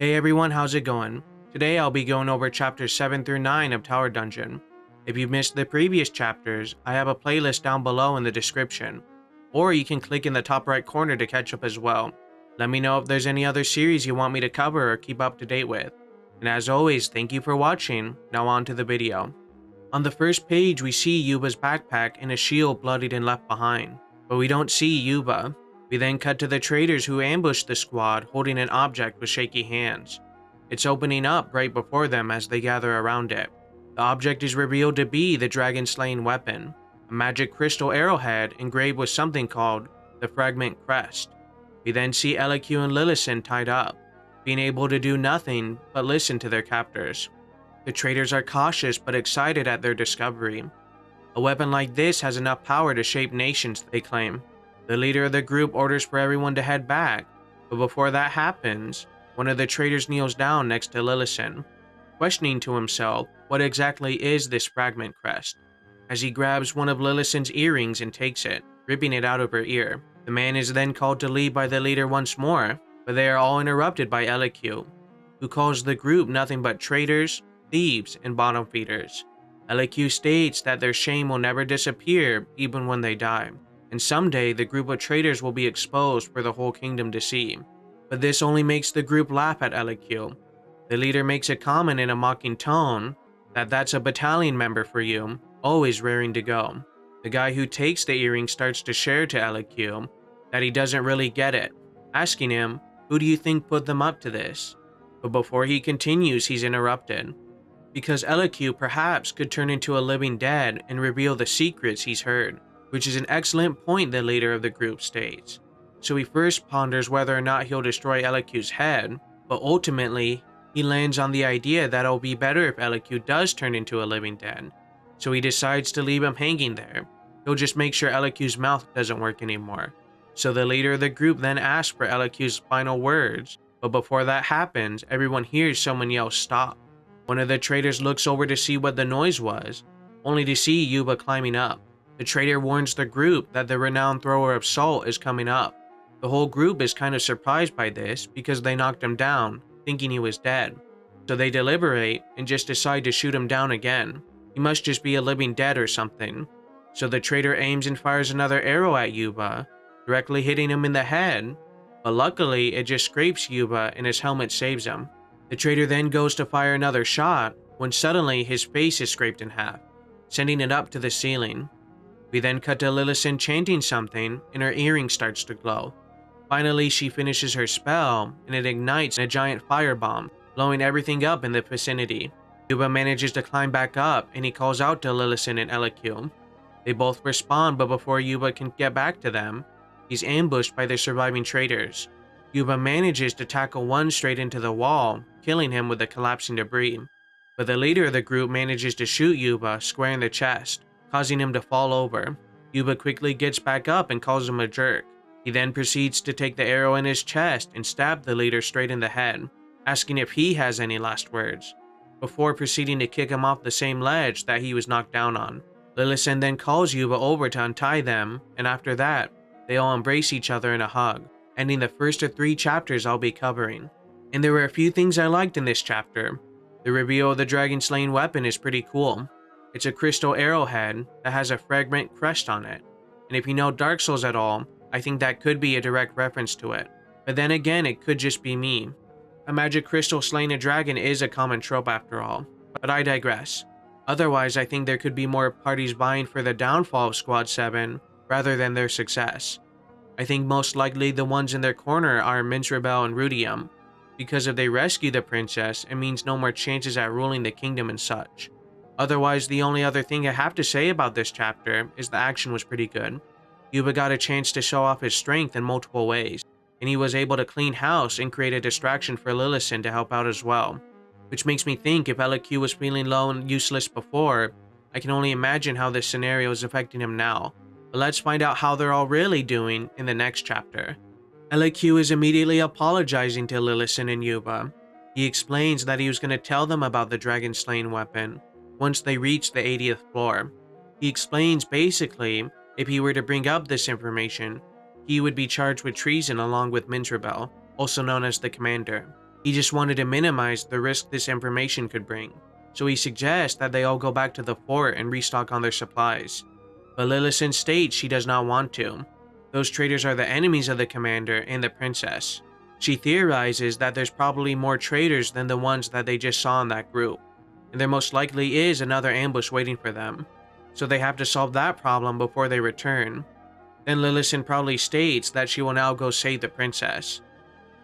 Hey everyone, how's it going? Today I'll be going over chapters 7 through 9 of Tower Dungeon. If you missed the previous chapters, I have a playlist down below in the description, or you can click in the top right corner to catch up as well. Let me know if there's any other series you want me to cover or keep up to date with. And as always, thank you for watching. Now on to the video. On the first page, we see Yuba's backpack and a shield bloodied and left behind, but we don't see Yuba. We then cut to the traders who ambushed the squad holding an object with shaky hands. It's opening up right before them as they gather around it. The object is revealed to be the dragon-slaying weapon, a magic crystal arrowhead engraved with something called the Fragment Crest. We then see Eliku and Lillison tied up, being able to do nothing but listen to their captors. The traders are cautious but excited at their discovery. A weapon like this has enough power to shape nations, they claim. The leader of the group orders for everyone to head back, but before that happens, one of the traders kneels down next to Lillison, questioning to himself what exactly is this fragment crest. As he grabs one of Lillison's earrings and takes it, ripping it out of her ear. The man is then called to leave by the leader once more, but they are all interrupted by Eliku, who calls the group nothing but traitors, thieves, and bottom feeders. Eliku states that their shame will never disappear even when they die, and someday the group of traitors will be exposed for the whole kingdom to see. But this only makes the group laugh at Eliku. The leader makes a comment in a mocking tone that that's a battalion member for you, always raring to go. The guy who takes the earring starts to share to Eliku that he doesn't really get it, asking him, "Who do you think put them up to this?" But before he continues, he's interrupted, because Eliku perhaps could turn into a living dead and reveal the secrets he's heard, which is an excellent point the leader of the group states. So he first ponders whether or not he'll destroy Eliku's head, but ultimately, he lands on the idea that it'll be better if Eliku does turn into a living dead. So he decides to leave him hanging there. He'll just make sure Eliku's mouth doesn't work anymore. So the leader of the group then asks for Eliku's final words, but before that happens, everyone hears someone yell "stop." One of the traders looks over to see what the noise was, only to see Yuba climbing up. The trader warns the group that the renowned thrower of salt is coming up. The whole group is kind of surprised by this because they knocked him down, thinking he was dead. So they deliberate and just decide to shoot him down again. He must just be a living dead or something. So the trader aims and fires another arrow at Yuba, directly hitting him in the head, but luckily it just scrapes Yuba and his helmet saves him. The trader then goes to fire another shot when suddenly his face is scraped in half, sending it up to the ceiling. We then cut to Lillison chanting something and her earring starts to glow. Finally, she finishes her spell and it ignites a giant firebomb, blowing everything up in the vicinity. Yuba manages to climb back up and he calls out to Lillison and Eliku. They both respond, but before Yuba can get back to them, he's ambushed by the surviving traders. Yuba manages to tackle one straight into the wall, killing him with the collapsing debris. But the leader of the group manages to shoot Yuba square in the chest, causing him to fall over. Yuba quickly gets back up and calls him a jerk. He then proceeds to take the arrow in his chest and stab the leader straight in the head, asking if he has any last words, before proceeding to kick him off the same ledge that he was knocked down on. Lillison then calls Yuba over to untie them, and after that, they all embrace each other in a hug, ending the first of 3 chapters I'll be covering. And there were a few things I liked in this chapter. The reveal of the dragon-slaying weapon is pretty cool. It's a crystal arrowhead that has a fragment crest on it, and if you know Dark Souls at all, I think that could be a direct reference to it. But then again, it could just be me. A magic crystal slaying a dragon is a common trope after all, but I digress. Otherwise, I think there could be more parties vying for the downfall of Squad 7 rather than their success. I think most likely the ones in their corner are Minstrel and Rudium, because if they rescue the princess, it means no more chances at ruling the kingdom and such. Otherwise, the only other thing I have to say about this chapter is the action was pretty good. Yuba got a chance to show off his strength in multiple ways, and he was able to clean house and create a distraction for Lillison to help out as well. Which makes me think if Eliku was feeling low and useless before, I can only imagine how this scenario is affecting him now. But let's find out how they're all really doing in the next chapter. Eliku is immediately apologizing to Lillison and Yuba. He explains that he was going to tell them about the dragon-slaying weapon once they reach the 80th floor. He explains basically, if he were to bring up this information, he would be charged with treason along with Minstrel, also known as the commander. He just wanted to minimize the risk this information could bring, so he suggests that they all go back to the fort and restock on their supplies. But Lillison states she does not want to. Those traitors are the enemies of the commander and the princess. She theorizes that there's probably more traitors than the ones that they just saw in that group, and there most likely is another ambush waiting for them, so they have to solve that problem before they return. Then Lillison proudly states that she will now go save the princess.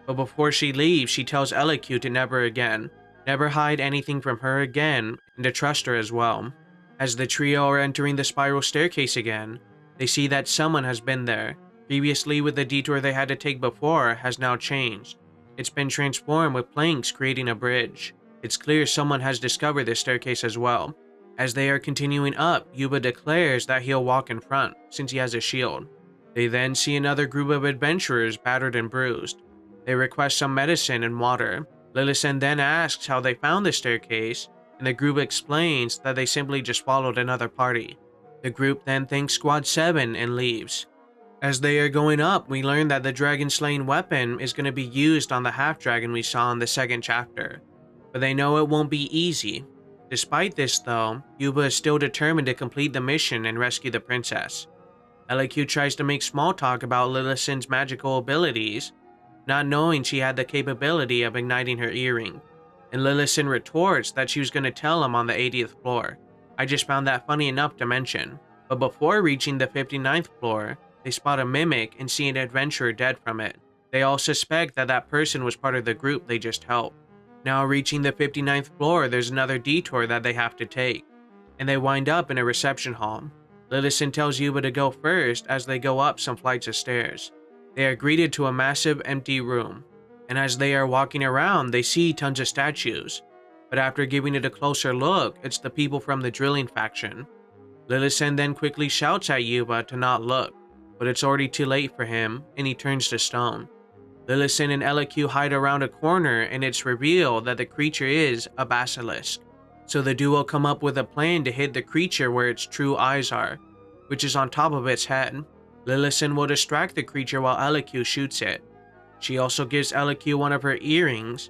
But before she leaves, she tells Eliku to never hide anything from her again, and to trust her as well. As the trio are entering the spiral staircase again, they see that someone has been there. Previously, with the detour they had to take before, has now changed. It's been transformed with planks creating a bridge. It's clear someone has discovered this staircase as well. As they are continuing up, Yuba declares that he'll walk in front, since he has a shield. They then see another group of adventurers battered and bruised. They request some medicine and water. Lillison then asks how they found the staircase, and the group explains that they simply just followed another party. The group then thanks Squad 7 and leaves. As they are going up, we learn that the dragon-slaying weapon is going to be used on the half-dragon we saw in the second chapter, but they know it won't be easy. Despite this though, Yuba is still determined to complete the mission and rescue the princess. Eliku tries to make small talk about Lillison's magical abilities, not knowing she had the capability of igniting her earring, and Lillison retorts that she was going to tell him on the 80th floor. I just found that funny enough to mention. But before reaching the 59th floor, they spot a mimic and see an adventurer dead from it. They all suspect that that person was part of the group they just helped. Now reaching the 59th floor, there's another detour that they have to take, and they wind up in a reception hall. Lillison tells Yuba to go first as they go up some flights of stairs. They are greeted to a massive empty room, and as they are walking around, they see tons of statues. But after giving it a closer look, it's the people from the drilling faction. Lillison then quickly shouts at Yuba to not look, but it's already too late for him, and he turns to stone. Lillison and Eliku hide around a corner, and it's revealed that the creature is a basilisk. So the duo come up with a plan to hit the creature where its true eyes are, which is on top of its head. Lillison will distract the creature while Eliku shoots it. She also gives Eliku one of her earrings,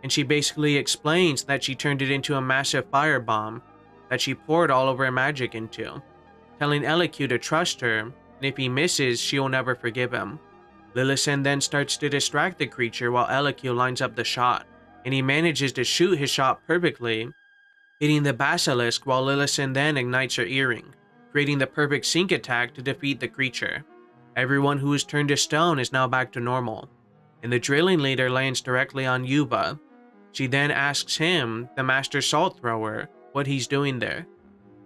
and she basically explains that she turned it into a massive firebomb that she poured all of her magic into, telling Eliku to trust her, and if he misses, she'll never forgive him. Lillison then starts to distract the creature while Eliku lines up the shot, and he manages to shoot his shot perfectly, hitting the basilisk while Lillison then ignites her earring, creating the perfect sync attack to defeat the creature. Everyone who is turned to stone is now back to normal, and the drilling leader lands directly on Yuba. She then asks him, the master salt thrower, what he's doing there.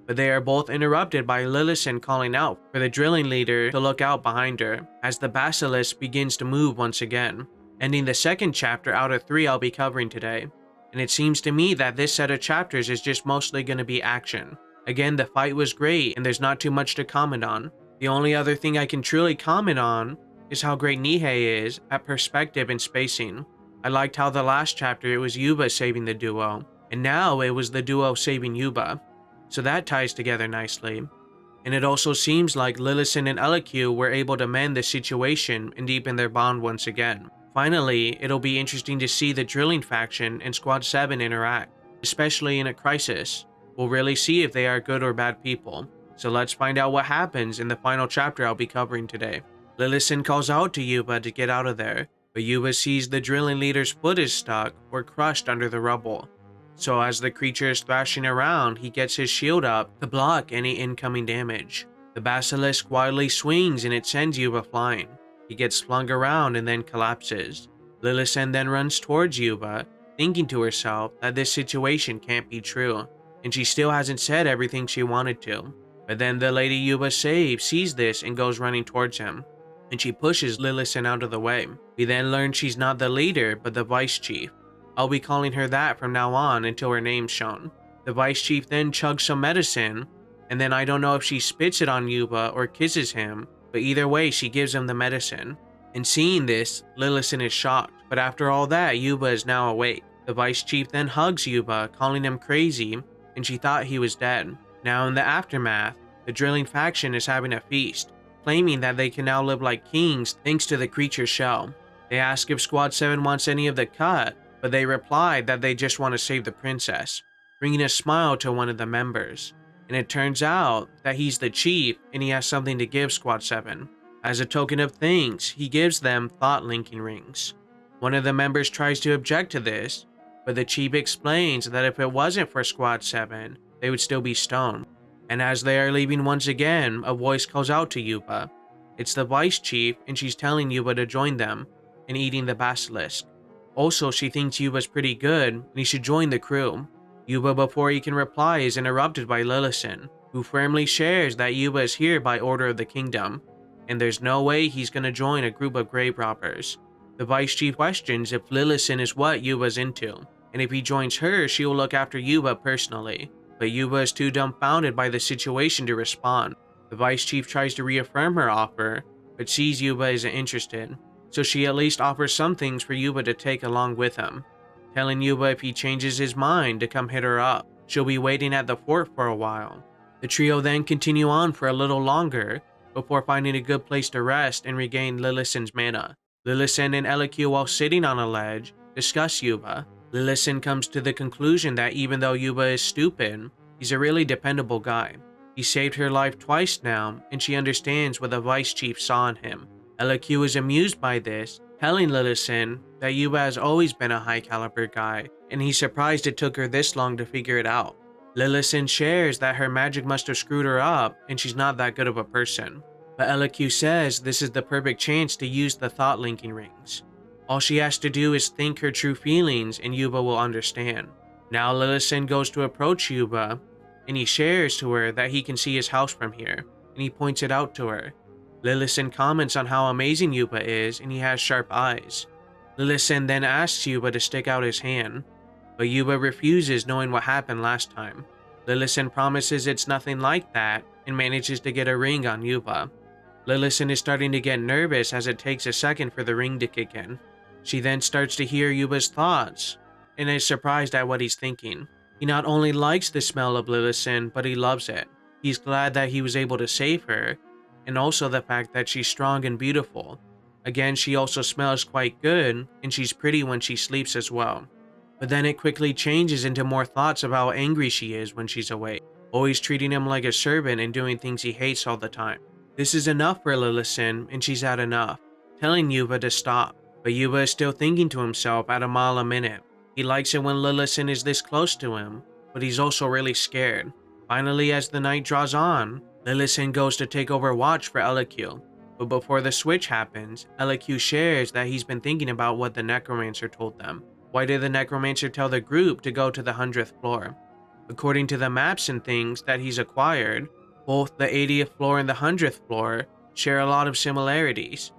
But they are both interrupted by Lillison calling out for the drilling leader to look out behind her, as the basilisk begins to move once again, ending the second chapter out of 3 I'll be covering today. And it seems to me that this set of chapters is just mostly going to be action. Again, the fight was great and there's not too much to comment on. The only other thing I can truly comment on is how great Nihei is at perspective and spacing. I liked how the last chapter it was Yuba saving the duo, and now it was the duo saving Yuba. So that ties together nicely. And it also seems like Lillison and Eliku were able to mend the situation and deepen their bond once again. Finally, it'll be interesting to see the drilling faction and Squad 7 interact, especially in a crisis. We'll really see if they are good or bad people. So let's find out what happens in the final chapter I'll be covering today. Lillison calls out to Yuba to get out of there, but Yuba sees the drilling leader's foot is stuck or crushed under the rubble. So as the creature is thrashing around, he gets his shield up to block any incoming damage. The basilisk wildly swings and it sends Yuba flying. He gets flung around and then collapses. Lillison then runs towards Yuba, thinking to herself that this situation can't be true, and she still hasn't said everything she wanted to. But then the lady Yuba saved sees this and goes running towards him, and she pushes Lillison out of the way. We then learn she's not the leader, but the vice chief. I'll be calling her that from now on until her name's shown. The vice chief then chugs some medicine, and then I don't know if she spits it on Yuba or kisses him, but either way she gives him the medicine. And seeing this, Lillison is shocked, but after all that, Yuba is now awake. The vice chief then hugs Yuba, calling him crazy, and she thought he was dead. Now in the aftermath, the drilling faction is having a feast, claiming that they can now live like kings thanks to the creature's shell. They ask if Squad 7 wants any of the cut, but they replied that they just want to save the princess, bringing a smile to one of the members. And it turns out that he's the chief and he has something to give Squad 7. As a token of thanks, he gives them thought linking rings. One of the members tries to object to this, but the chief explains that if it wasn't for Squad 7, they would still be stoned. And as they are leaving once again, a voice calls out to Yuba. It's the vice chief, and she's telling Yuba to join them in eating the basilisk. Also, she thinks Yuba's pretty good and he should join the crew. Yuba, before he can reply, is interrupted by Lillison, who firmly shares that Yuba is here by order of the kingdom, and there's no way he's gonna join a group of grave robbers. The vice chief questions if Lillison is what Yuba's into, and if he joins her, she will look after Yuba personally. But Yuba is too dumbfounded by the situation to respond. The vice chief tries to reaffirm her offer, but sees Yuba isn't interested, so she at least offers some things for Yuba to take along with him, telling Yuba if he changes his mind to come hit her up, she'll be waiting at the fort for a while. The trio then continue on for a little longer, before finding a good place to rest and regain Lillison's mana. Lillison and Eliku, while sitting on a ledge, discuss Yuba. Lillison comes to the conclusion that even though Yuba is stupid, he's a really dependable guy. He saved her life twice now, and she understands what the vice chief saw in him. Eliku is amused by this, telling Lillison that Yuba has always been a high caliber guy, and he's surprised it took her this long to figure it out. Lillison shares that her magic must have screwed her up, and she's not that good of a person. But Eliku says this is the perfect chance to use the thought linking rings. All she has to do is think her true feelings and Yuba will understand. Now Lillison goes to approach Yuba, and he shares to her that he can see his house from here, and he points it out to her. Lillison comments on how amazing Yuba is, and he has sharp eyes. Lillison then asks Yuba to stick out his hand, but Yuba refuses, knowing what happened last time. Lillison promises it's nothing like that, and manages to get a ring on Yuba. Lillison is starting to get nervous as it takes a second for the ring to kick in. She then starts to hear Yuba's thoughts, and is surprised at what he's thinking. He not only likes the smell of Lillison, but he loves it. He's glad that he was able to save her, and also the fact that she's strong and beautiful. Again, she also smells quite good, and she's pretty when she sleeps as well. But then it quickly changes into more thoughts of how angry she is when she's awake, always treating him like a servant and doing things he hates all the time. This is enough for Lillison, and she's had enough, telling Yuba to stop. But Yuba is still thinking to himself at a mile a minute. He likes it when Lillison is this close to him, but he's also really scared. Finally, as the night draws on, Lillison goes to take over watch for Eliku. But before the switch happens, Eliku shares that he's been thinking about what the necromancer told them. Why did the necromancer tell the group to go to the 100th floor? According to the maps and things that he's acquired, both the 80th floor and the 100th floor share a lot of similarities.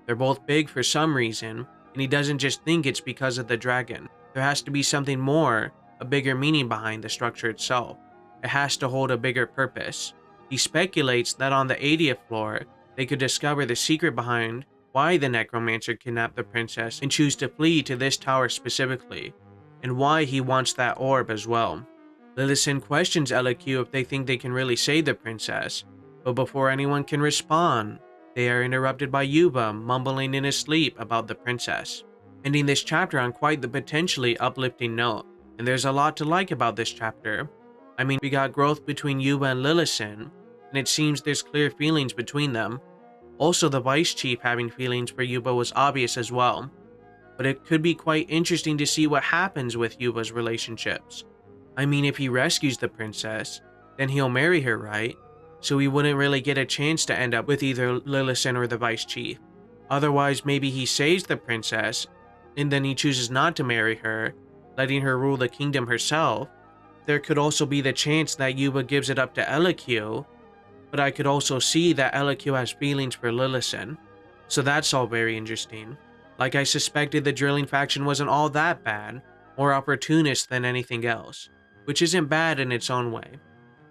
They're both big for some reason, and he doesn't just think it's because of the dragon. There has to be something more, a bigger meaning behind the structure itself. It has to hold a bigger purpose. He speculates that on the 80th floor, they could discover the secret behind why the necromancer kidnapped the princess and choose to flee to this tower specifically, and why he wants that orb as well. Lillison questions Eliku if they think they can really save the princess, but before anyone can respond, they are interrupted by Yuba mumbling in his sleep about the princess, ending this chapter on quite the potentially uplifting note. And there's a lot to like about this chapter. I mean, we got growth between Yuba and Lillison, and it seems there's clear feelings between them. Also, the vice chief having feelings for Yuba was obvious as well, but it could be quite interesting to see what happens with Yuba's relationships. I mean, if he rescues the princess, then he'll marry her, right? So he wouldn't really get a chance to end up with either Lillison or the vice chief. Otherwise, maybe he saves the princess, and then he chooses not to marry her, letting her rule the kingdom herself. There could also be the chance that Yuba gives it up to Eliku, but I could also see that Eliku has feelings for Lillison. So that's all very interesting. Like I suspected, the drilling faction wasn't all that bad, more opportunist than anything else, which isn't bad in its own way.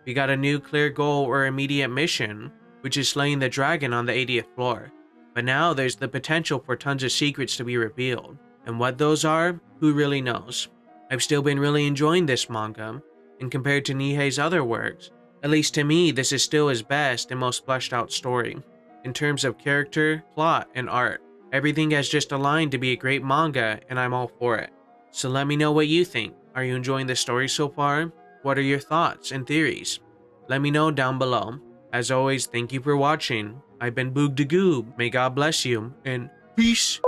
We got a new clear goal or immediate mission, which is slaying the dragon on the 80th floor. But now there's the potential for tons of secrets to be revealed, and what those are, who really knows. I've still been really enjoying this manga, and compared to Nihei's other works, at least to me, this is still his best and most fleshed out story. In terms of character, plot, and art, everything has just aligned to be a great manga, and I'm all for it. So let me know what you think. Are you enjoying the story so far? What are your thoughts and theories? Let me know down below. As always, thank you for watching. I've been Boog the Goob. May God bless you, and peace!